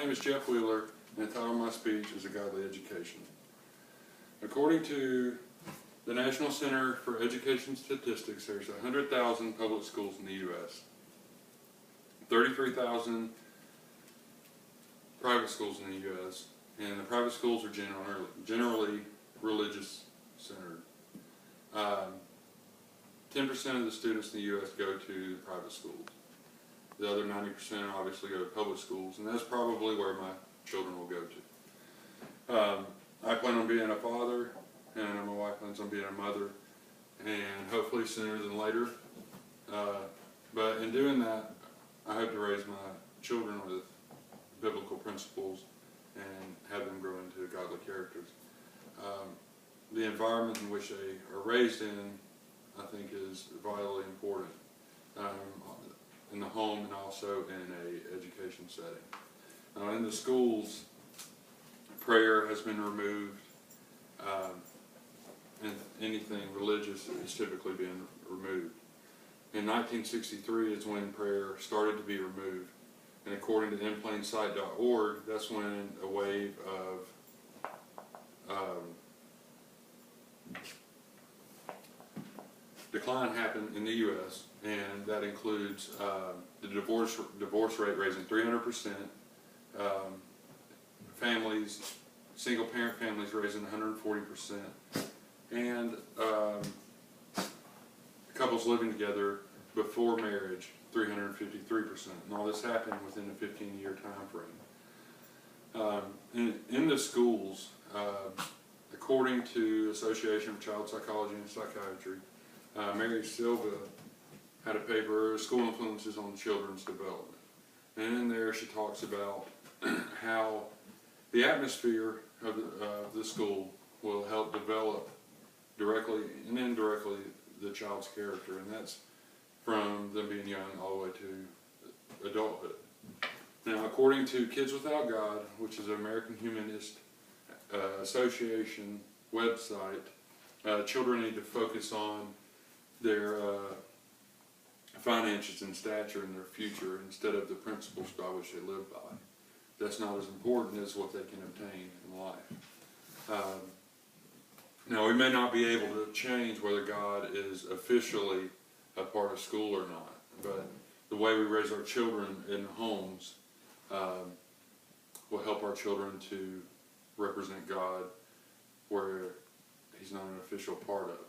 name is Jeff Wheeler, and the title of my speech is A Godly Education. According to the National Center for Education Statistics, there's 100,000 public schools in the U.S., 33,000 private schools in the U.S., and the private schools are generally religious-centered. 10% of the students in the U.S. go to the private schools. The other 90% obviously go to public schools, and that's probably where my children will go to. I plan on being a father, and my wife plans on being a mother, and hopefully sooner than later. But in doing that, I hope to raise my children with biblical principles and have them grow into godly characters. The environment in which they are raised in, I think, is vitally important in the home and also in an education setting. In the schools, prayer has been removed, and anything religious is typically being removed. In 1963 is when prayer started to be removed, and according to inplainsight.org, that's when a wave of decline happened in the U.S., and that includes the divorce rate raising 300%, families, single-parent families raising 140%, and couples living together before marriage 353%. And all this happened within a 15-year time frame. In the schools, according to the Association for Child Psychology and Psychiatry, Mary Silva had a paper, School Influences on Children's Development. And in there she talks about how the atmosphere of the school will help develop directly and indirectly the child's character, and that's from them being young all the way to adulthood. Now, according to Kids Without God, which is an American Humanist Association website, children need to focus on their finances and stature and their future instead of the principles by which they live by. That's not as important as what they can obtain in life. Now, we may not be able to change whether God is officially a part of school or not, but the way we raise our children in homes will help our children to represent God where He's not an official part of.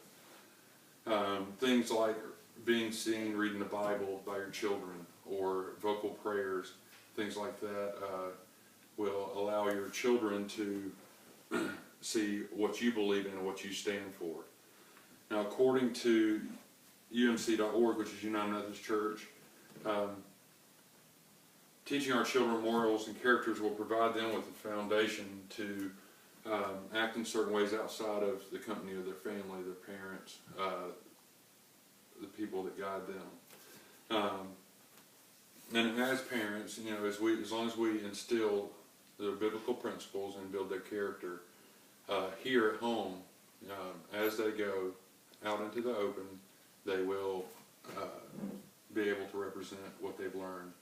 Things like being seen reading the Bible by your children, or vocal prayers, things like that will allow your children to see what you believe in and what you stand for. Now, according to UMC.org, which is United Methodist Church, teaching our children morals and characters will provide them with a foundation to act in certain ways outside of the company of their family, their parents, the people that guide them. And as parents, you know, as long as we instill the biblical principles and build their character here at home, as they go out into the open, they will be able to represent what they've learned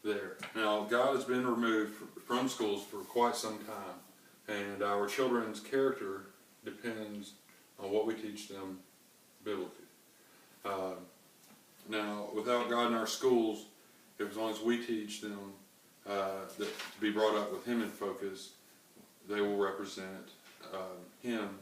there. Now, God has been removed from schools for quite some time, and our children's character depends on what we teach them biblically. Now, without God in our schools, as long as we teach them to be brought up with Him in focus, they will represent Him